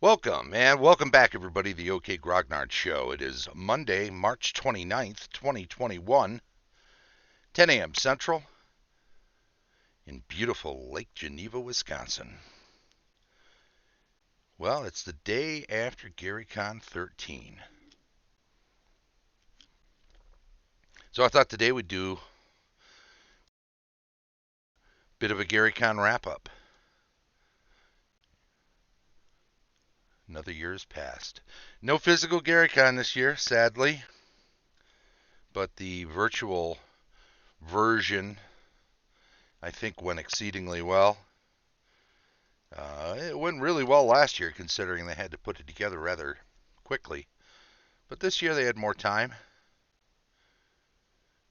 Welcome back, everybody, to the OK Grognard Show. It is Monday, March 29th, 2021, 10 a.m. Central, in beautiful Lake Geneva, Wisconsin. Well, it's the day after Gary Con XIII. So I thought today we'd do a bit of a Gary Con wrap-up. Another year has passed. No physical Gary Con this year, sadly, but the virtual version, I think, went exceedingly well. It went really well last year, considering they had to put it together rather quickly. But this year they had more time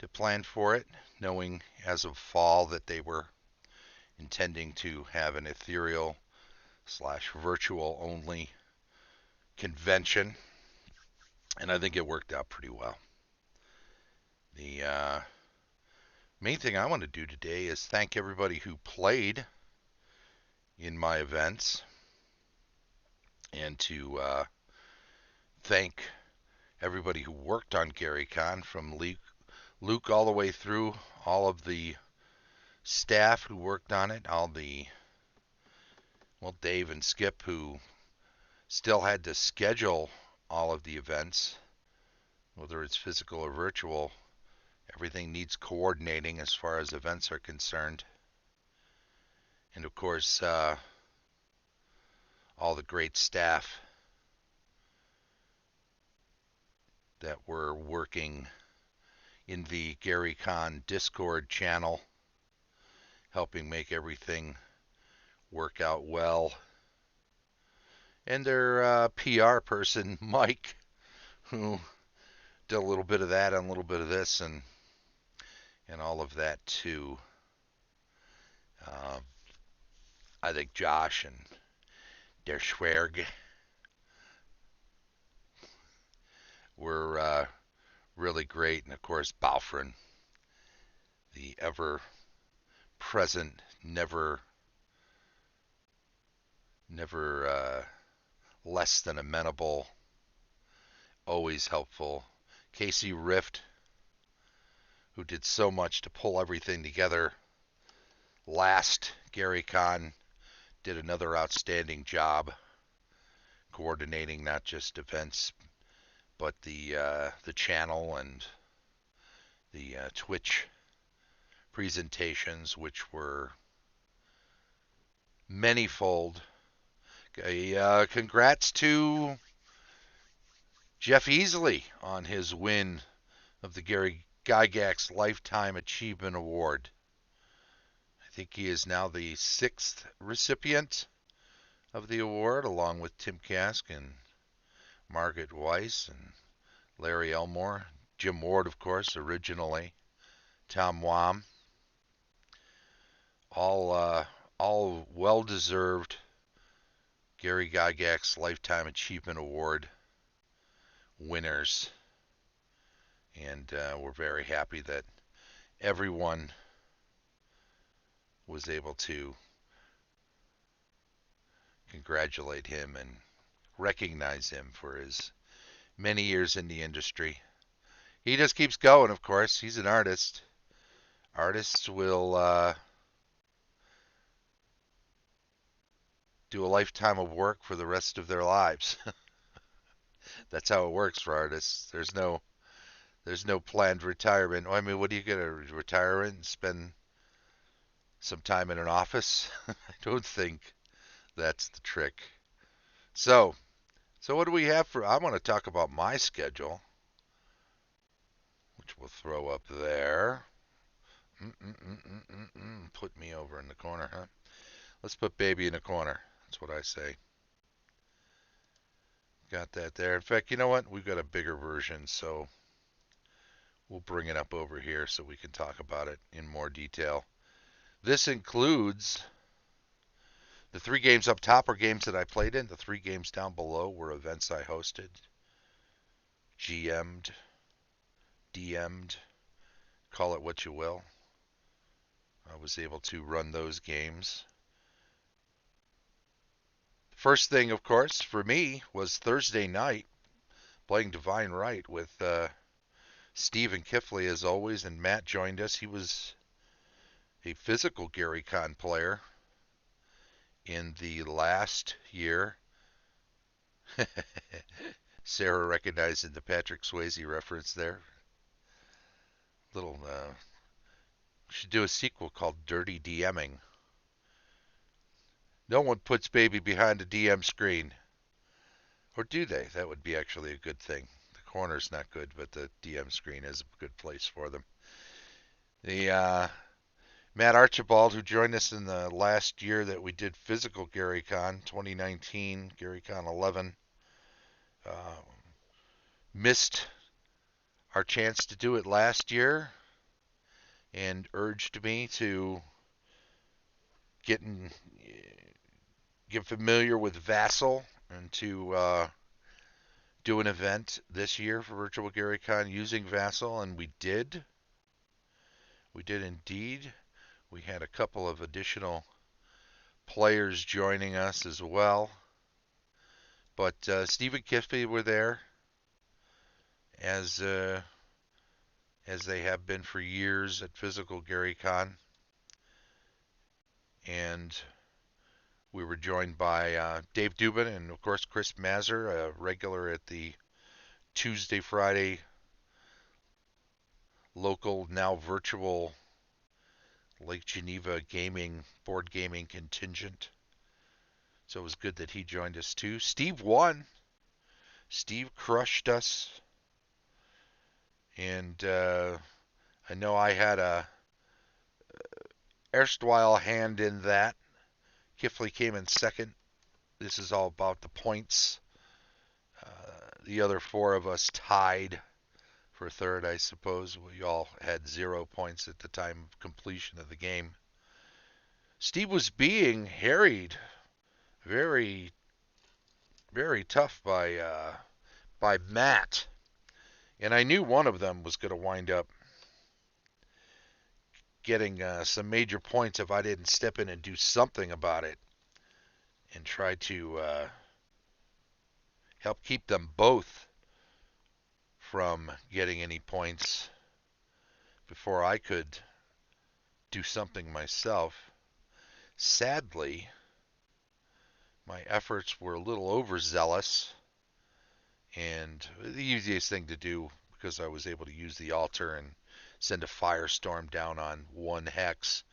to plan for it, knowing as of fall that they were intending to have an ethereal / virtual only convention. And I think it worked out pretty well. The main thing I want to do today is thank everybody who played in my events, and to thank everybody who worked on Gary Con, from Luke all the way through, all of the staff who worked on it, Dave and Skip, who still had to schedule all of the events, whether it's physical or virtual. Everything needs coordinating as far as events are concerned. And of course, all the great staff that were working in the Gary Con Discord channel, helping make everything work out well. And their PR person, Mike, who did a little bit of that and a little bit of this and all of that too. I think Josh and Der Schwerg were really great. And of course, Balfrin, the ever-present, never less than amenable, always helpful. Casey Rift, who did so much to pull everything together last Gary Con, did another outstanding job coordinating not just events, but the channel and the Twitch presentations, which were manyfold. Congrats to Jeff Easley on his win of the Gary Gygax Lifetime Achievement Award. I think he is now the 6th recipient of the award, along with Tim Kask and Margaret Weiss and Larry Elmore. Jim Ward, of course, originally. Tom Wam. All well-deserved Gary Gygax Lifetime Achievement Award winners. And we're very happy that everyone was able to congratulate him and recognize him for his many years in the industry. He just keeps going, of course. He's an artist. Artists will do a lifetime of work for the rest of their lives. That's how it works for artists. There's no planned retirement. I mean, what do you get, a retirement and spend some time in an office? I don't think that's the trick. So what do we have for? I want to talk about my schedule, which we'll throw up there. Put me over in the corner, huh? Let's put baby in the corner. That's what I say. Got that there. In fact, you know what? We've got a bigger version, so we'll bring it up over here so we can talk about it in more detail. This includes the 3 games up top are games that I played in. The 3 games down below were events I hosted, GM'd, DM'd, call it what you will. I was able to run those games. First thing, of course, for me was Thursday night playing Divine Right with Steve and Kifley as always, and Matt joined us. He was a physical Gary Con player in the last year. Sarah recognizing the Patrick Swayze reference there. Little should do a sequel called Dirty DMing. No one puts baby behind a DM screen. Or do they? That would be actually a good thing. The corner's not good, but the DM screen is a good place for them. The Matt Archibald, who joined us in the last year that we did physical Gary Con, 2019, Gary Con 11, uh, missed our chance to do it last year and urged me to get familiar with Vassal and to do an event this year for Virtual Gary Con using Vassal, and we did. We did indeed. We had a couple of additional players joining us as well. But Steve and Kiffey were there, as they have been for years at Physical Gary Con. And we were joined by Dave Dubin and, of course, Chris Mazur, a regular at the Tuesday, Friday local, now virtual Lake Geneva board gaming contingent. So it was good that he joined us too. Steve won. Steve crushed us. And I know I had a erstwhile hand in that. Kifley came in second. This is all about the points. The other four of us tied for third, I suppose. We all had 0 points at the time of completion of the game. Steve was being harried very, very tough by Matt. And I knew one of them was going to wind up getting some major points if I didn't step in and do something about it and try to help keep them both from getting any points before I could do something myself. Sadly, my efforts were a little overzealous, and the easiest thing to do, because I was able to use the altar and send a firestorm down on one hex,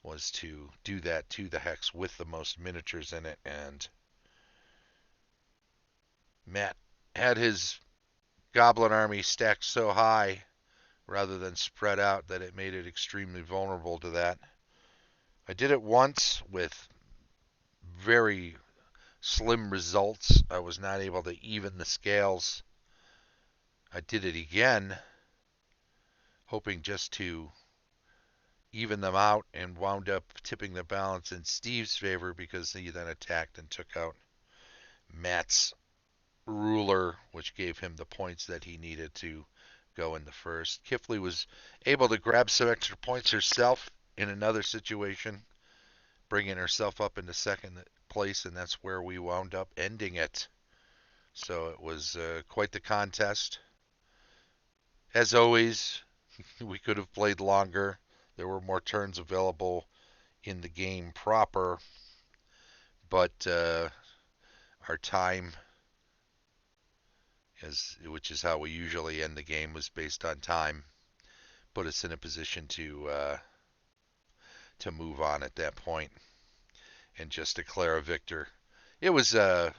was to do that to the hex with the most miniatures in it. And Matt had his goblin army stacked so high rather than spread out that it made it extremely vulnerable to that. I did it once with very slim results. I was not able to even the scales. I did it again, hoping just to even them out, and wound up tipping the balance in Steve's favor because he then attacked and took out Matt's ruler, which gave him the points that he needed to go in the first. Kifley was able to grab some extra points herself in another situation, bringing herself up into second place, and that's where we wound up ending it. So it was quite the contest. As always, we could have played longer. There were more turns available in the game proper, but our time, which is how we usually end the game, was based on time, put us in a position to move on at that point and just declare a victor. It was a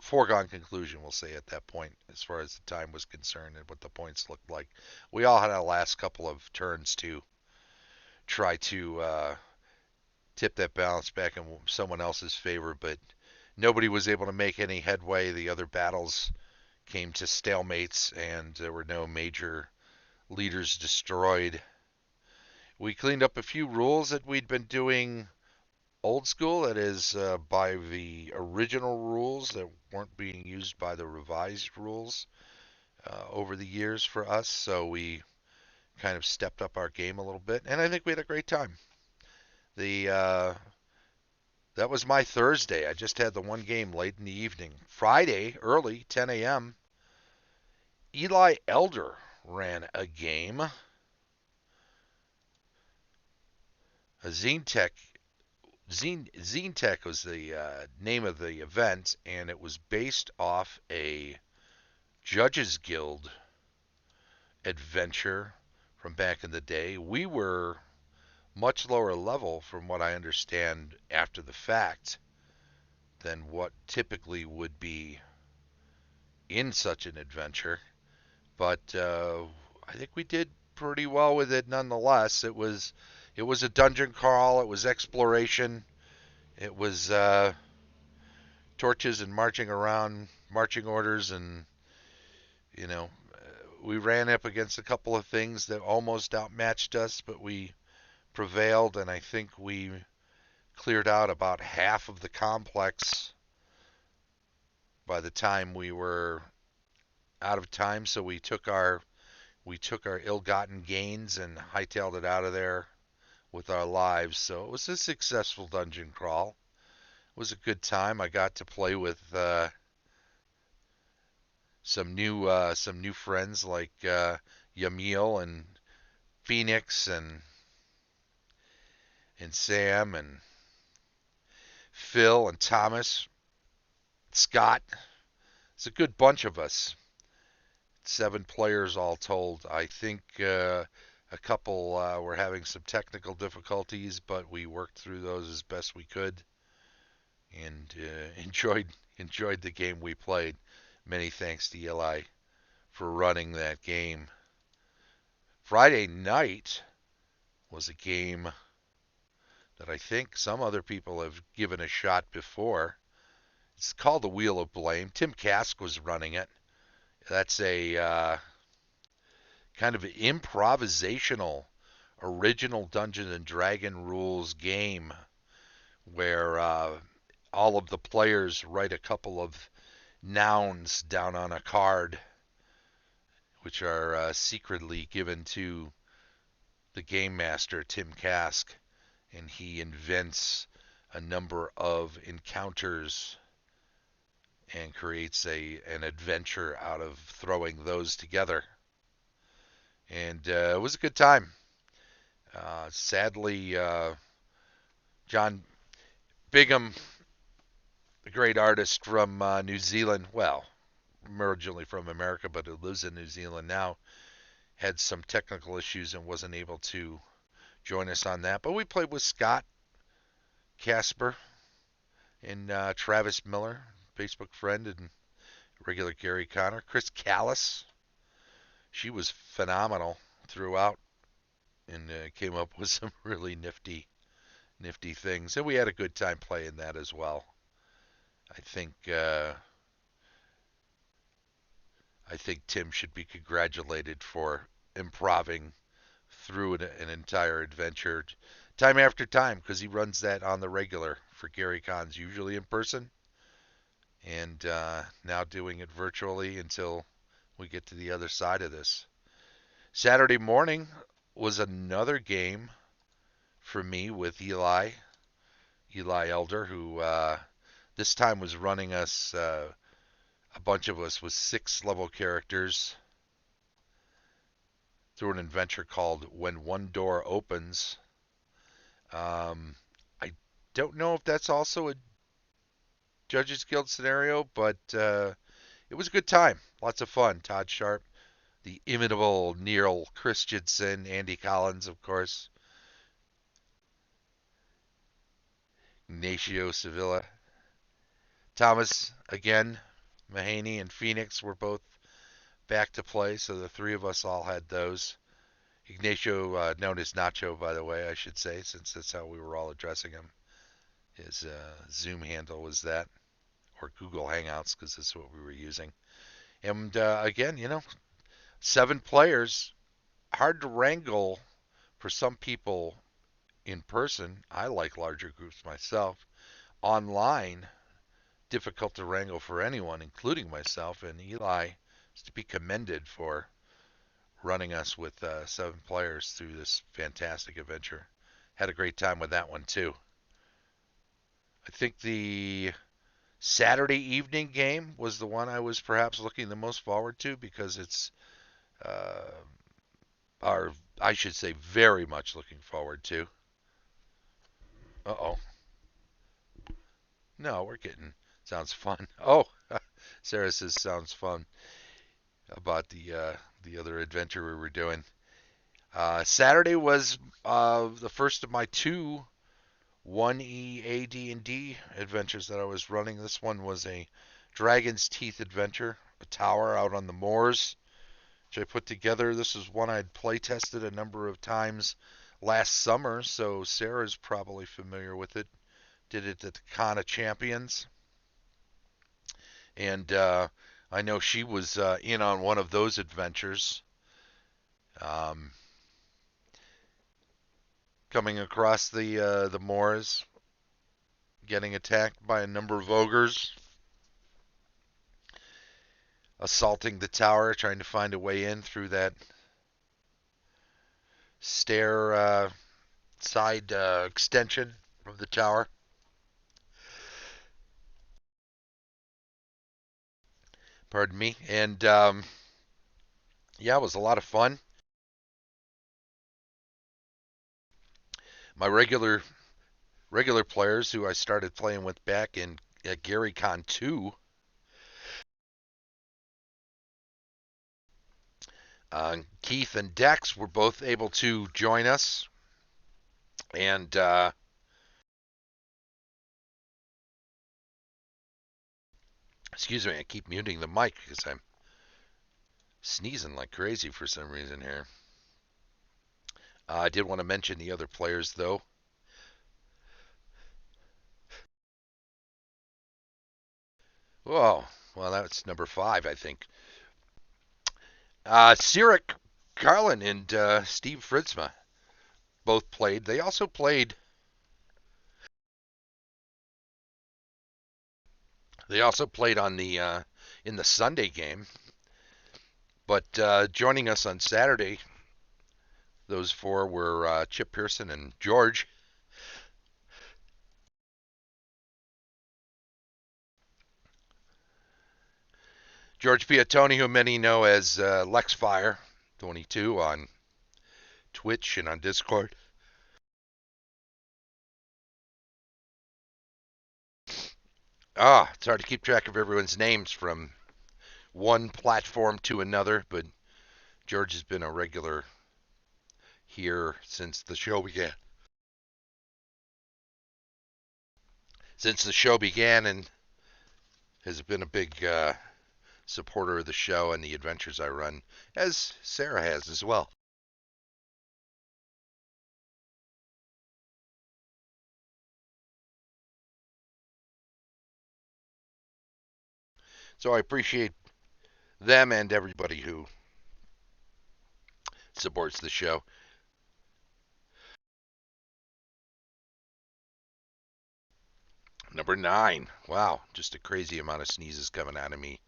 foregone conclusion, we'll say, at that point, as far as the time was concerned and what the points looked like. We all had our last couple of turns to try to tip that balance back in someone else's favor, but nobody was able to make any headway. The other battles came to stalemates, and there were no major leaders destroyed. We cleaned up a few rules that we'd been doing old school, that is, by the original rules that weren't being used by the revised rules over the years for us. So we kind of stepped up our game a little bit, and I think we had a great time. The That was my Thursday. I just had the one game late in the evening. Friday, early, 10 a.m., Eli Elder ran a game. A Zine was the name of the event, and it was based off a Judges Guild adventure from back in the day. We were much lower level, from what I understand after the fact, than what typically would be in such an adventure. But I think we did pretty well with it nonetheless. It was a dungeon crawl. It was exploration. It was torches and marching around, marching orders, and you know, we ran up against a couple of things that almost outmatched us, but we prevailed, and I think we cleared out about half of the complex by the time we were out of time. So we took our ill-gotten gains and hightailed it out of there with our lives. So it was a successful dungeon crawl. It was a good time. I got to play with some new friends like Yamil and Phoenix and Sam and Phil and Thomas, Scott. It's a good bunch of us. 7 players all told. I think a couple were having some technical difficulties, but we worked through those as best we could, and enjoyed the game we played. Many thanks to Eli for running that game. Friday night was a game that I think some other people have given a shot before. It's called the Wheel of Blame. Tim Kask was running it. That's a kind of improvisational, original Dungeons and Dragon rules game where all of the players write a couple of nouns down on a card, which are secretly given to the game master, Tim Kask, and he invents a number of encounters and creates an adventure out of throwing those together. And it was a good time. Sadly, John Bigham, the great artist from New Zealand, well, originally from America, but who lives in New Zealand now, had some technical issues and wasn't able to join us on that. But we played with Scott Casper and Travis Miller, Facebook friend and regular Gary Connor. Chris Callis, she was phenomenal throughout and came up with some really nifty things. And we had a good time playing that as well. I think Tim should be congratulated for improving through an entire adventure time after time, because he runs that on the regular for Gary Cons, usually in person, and now doing it virtually until we get to the other side of this. Saturday morning was another game for me with Eli Elder, who this time was running us, a bunch of us with 6 level characters through an adventure called When One Door Opens. I don't know if that's also a Judges Guild scenario, but it was a good time. Lots of fun. Todd Sharp, the inimitable Neil Christensen, Andy Collins, of course, Ignacio Sevilla, Thomas again, Mahaney, and Phoenix were both back to play, so the 3 of us all had those. Ignacio, known as Nacho, by the way, I should say, since that's how we were all addressing him. His Zoom handle was that, or Google Hangouts, because that's what we were using. And again, 7 players, hard to wrangle for some people in person. I like larger groups myself. Online, difficult to wrangle for anyone, including myself. And Eli is to be commended for running us with 7 players through this fantastic adventure. Had a great time with that one too. I think the Saturday evening game was the one I was perhaps looking the most forward to because it's, uh, or I should say, very much looking forward to. Uh-oh. No, we're getting. Sounds fun. Oh, Sarah says sounds fun about the other adventure we were doing. Saturday was the first of my two 1E AD&D adventures that I was running. This one was a Dragon's Teeth adventure, a tower out on the moors, which I put together. This is one I'd play tested a number of times last summer, so Sarah's probably familiar with it. Did it at the Con of Champions, and I know she was in on one of those adventures. Um, Coming across the moors, getting attacked by a number of ogres, assaulting the tower, trying to find a way in through that stair side extension of the tower. Pardon me. And yeah, it was a lot of fun. My regular players who I started playing with back in Gary Con XII, Keith and Dex were both able to join us. And excuse me, I keep muting the mic because I'm sneezing like crazy for some reason here. I did want to mention the other players though. Oh, well, that's number 5, I think. Sirik Carlin and Steve Fritzma both played. They also played. They also played on the in the Sunday game. But joining us on Saturday, those four were Chip Pearson and George. George Piatoni, who many know as LexFire22 on Twitch and on Discord. It's hard to keep track of everyone's names from one platform to another, but George has been a regular here since the show began. Since the show began, and has been a big supporter of the show and the adventures I run, as Sarah has as well. So I appreciate them and everybody who supports the show. Number 9. Wow, just a crazy amount of sneezes coming out of me.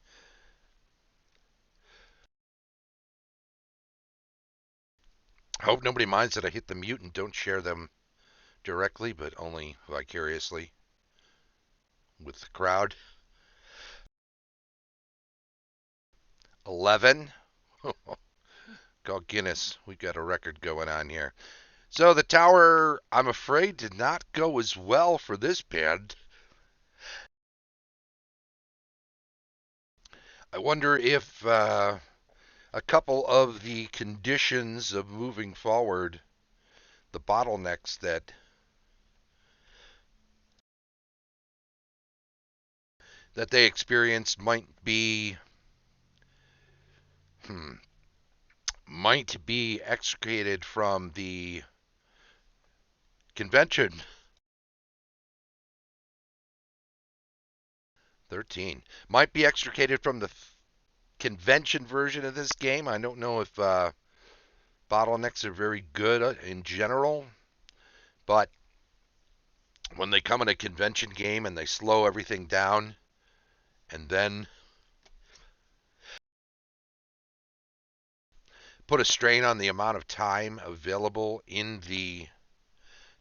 I hope nobody minds that I hit the mute and don't share them directly, but only vicariously with the crowd. 11. God Guinness, we got a record going on here. So the tower, I'm afraid, did not go as well for this band. I wonder if a couple of the conditions of moving forward, the bottlenecks that they experienced hmm, might be extricated from the convention. 13 might be extricated from the convention version of this game. I don't know if bottlenecks are very good in general, but when they come in a convention game and they slow everything down and then put a strain on the amount of time available in the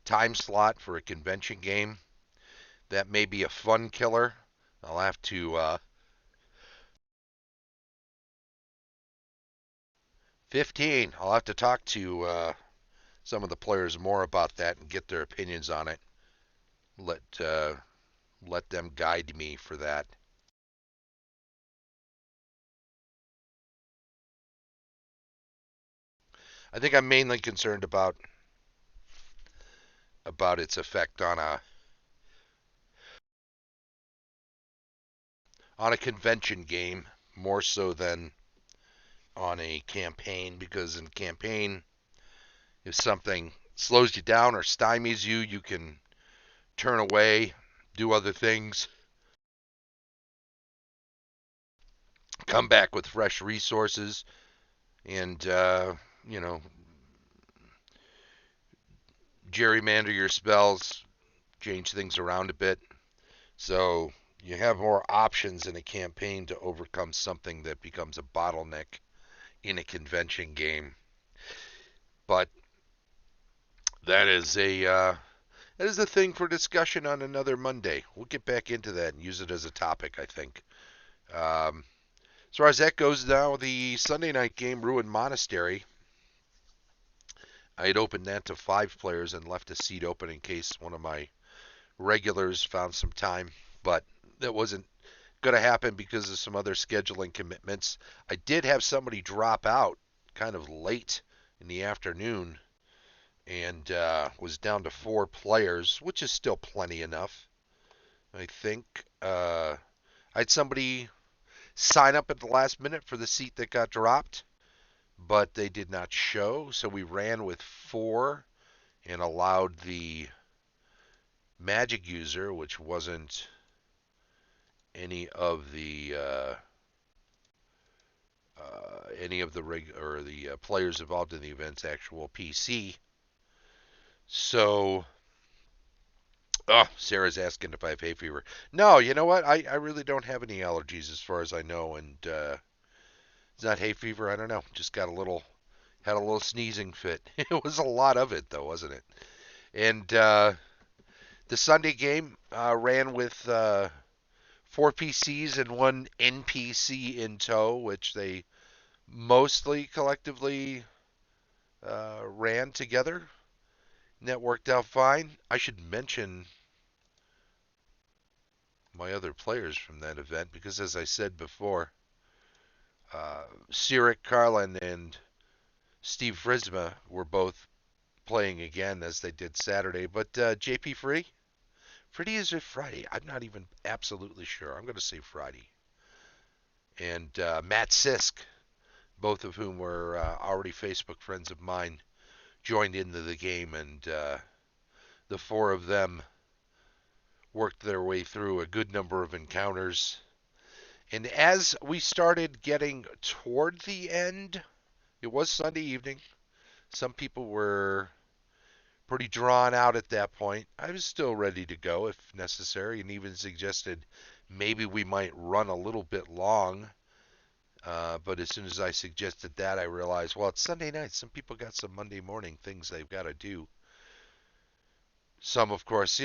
time slot for a convention game, That may be a fun killer. I'll have to 15. I'll have to talk to some of the players more about that and get their opinions on it. Let let them guide me for that. I think I'm mainly concerned about its effect on a convention game more so than on a campaign, because in campaign, if something slows you down or stymies you, you can turn away, do other things, come back with fresh resources, and you know, gerrymander your spells, change things around a bit. So you have more options in a campaign to overcome something that becomes a bottleneck in a convention game. But that is a thing for discussion on another Monday. We'll get back into that and use it as a topic, I think. As far as that goes, now the Sunday night game, Ruin Monastery. I had opened that to 5 players and left a seat open in case one of my regulars found some time, but that wasn't going to happen because of some other scheduling commitments. I did have somebody drop out kind of late in the afternoon and was down to 4 players, which is still plenty enough. I think I had somebody sign up at the last minute for the seat that got dropped, but they did not show, so we ran with 4 and allowed the magic user, which wasn't any of the players involved in the event's actual PC. So, oh, Sarah's asking if I have hay fever. No, you know what? I really don't have any allergies as far as I know, and it's not hay fever. I don't know. Just had a little sneezing fit. It was a lot of it though, wasn't it? And the Sunday game ran with 4 PCs and 1 NPC in tow, which they mostly collectively ran together. And that worked out fine. I should mention my other players from that event because, as I said before, Sirik Carlin and Steve Frisma were both playing again as they did Saturday. But JP Friday is it Friday? I'm not even absolutely sure. I'm going to say Friday. And Matt Sisk, both of whom were already Facebook friends of mine, joined into the game, and the 4 of them worked their way through a good number of encounters. And as we started getting toward the end, it was Sunday evening. Some people were pretty drawn out at that point. I was still ready to go if necessary, and even suggested maybe we might run a little bit long. But as soon as I suggested that, I realized, well, it's Sunday night. Some people got some Monday morning things they've got to do. Some, of course,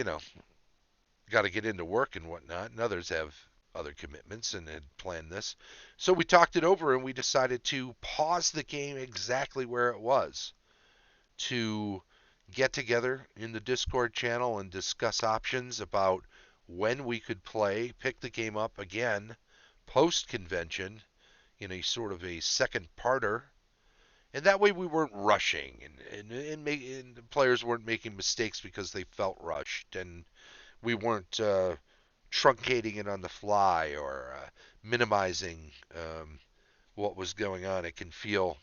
got to get into work and whatnot, and others have other commitments and had planned this. So we talked it over and we decided to pause the game exactly where it was to get together in the Discord channel and discuss options about when we could play, pick the game up again post convention in a sort of a second parter. And that way we weren't rushing and players weren't making mistakes because they felt rushed, and we weren't truncating it on the fly or minimizing what was going on. It can feel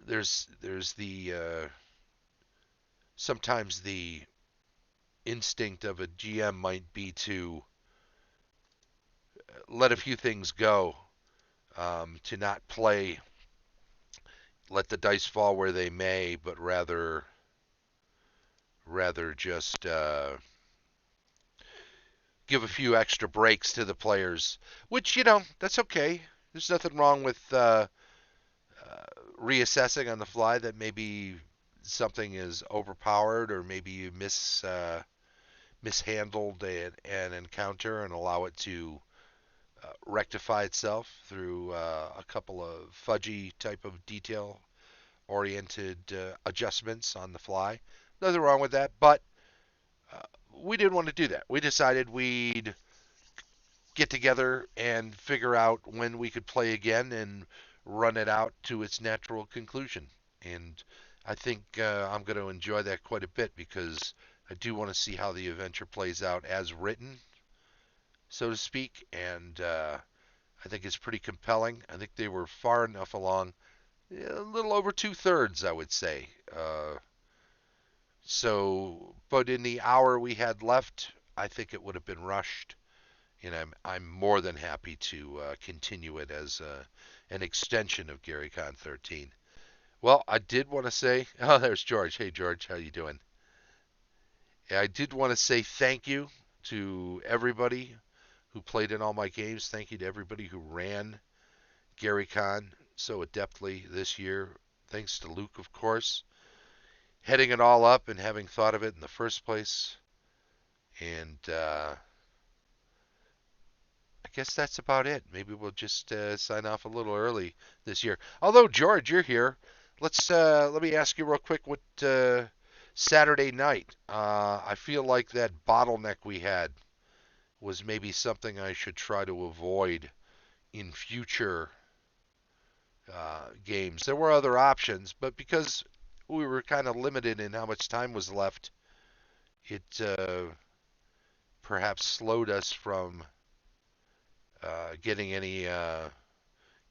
there's the sometimes the instinct of a GM might be to let a few things go, to not play, let the dice fall where they may, but rather just give a few extra breaks to the players, which that's okay. There's nothing wrong with reassessing on the fly that maybe something is overpowered or maybe you mishandled an encounter and allow it to rectify itself through a couple of fudgy type of detail oriented adjustments on the fly. Nothing wrong with that, but uh, we didn't want to do that. We decided we'd get together and figure out when we could play again and run it out to its natural conclusion. And I think I'm going to enjoy that quite a bit because I do want to see how the adventure plays out as written, so to speak. And I think it's pretty compelling. I think they were far enough along, a little over 2/3, I would say. But in the hour we had left, I think it would have been rushed, and I'm more than happy to continue it as an extension of Gary Con 13. Well, I did want to say, oh, there's George. Hey, George, how you doing? Yeah, I did want to say thank you to everybody who played in all my games. Thank you to everybody who ran Gary Con so adeptly this year. Thanks to Luke, of course, heading it all up and having thought of it in the first place. And I guess that's about it. Maybe we'll just sign off a little early this year. Although George, you're here. Let me ask you real quick what Saturday night. I feel like that bottleneck we had was maybe something I should try to avoid in future games. There were other options, but because we were kind of limited in how much time was left, it perhaps slowed us from uh, getting any uh,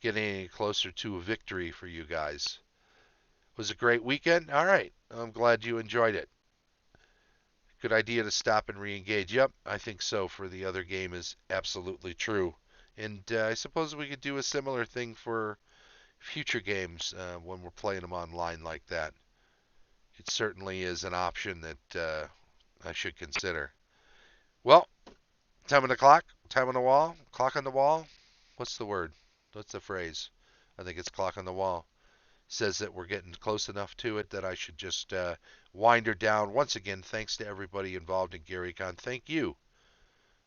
getting any closer to a victory for you guys. Was a great weekend. All right, I'm glad you enjoyed it. Good idea to stop and re-engage. Yep, I think so. For the other game is absolutely true. And I suppose we could do a similar thing for future games when we're playing them online like that. It certainly is an option that I should consider. Well, time on the clock, time on the wall, clock on the wall. What's the word? What's the phrase? I think it's clock on the wall. Says that we're getting close enough to it that I should just wind her down. Once again, thanks to everybody involved in GaryCon. Thank you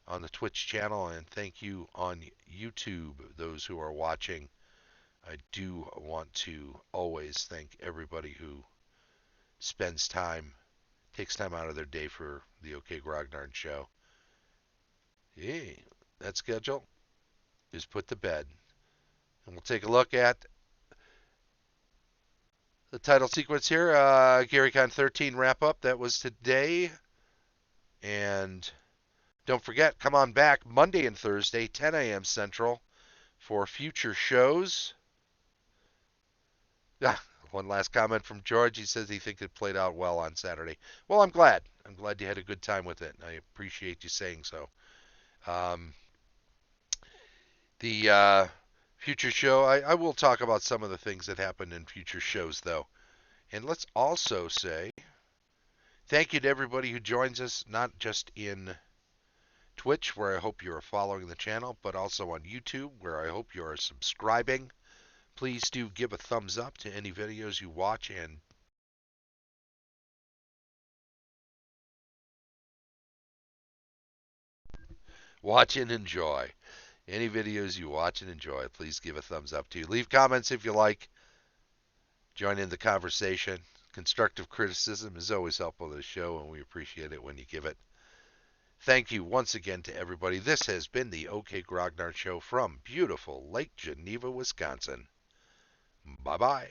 on the Twitch channel and thank you on YouTube, those who are watching. I do want to always thank everybody who spends time, takes time out of their day for the OK Grognard show. Hey, that schedule is put to bed. And we'll take a look at the title sequence here. GaryCon 13 wrap up. That was today. And don't forget, come on back Monday and Thursday, 10 a.m. Central, for future shows. Ah, one last comment from George. He says he thinks it played out well on Saturday. Well, I'm glad. I'm glad you had a good time with it. And I appreciate you saying so. Um, the future show, I will talk about some of the things that happened in future shows, though. And let's also say thank you to everybody who joins us, not just in Twitch, where I hope you are following the channel, but also on YouTube, where I hope you are subscribing. Please do give a thumbs up to any videos you watch and watch and enjoy. Any videos you watch and enjoy, please give a thumbs up to. Leave comments if you like. Join in the conversation. Constructive criticism is always helpful to the show, and we appreciate it when you give it. Thank you once again to everybody. This has been the OK Grognard Show from beautiful Lake Geneva, Wisconsin. Bye-bye.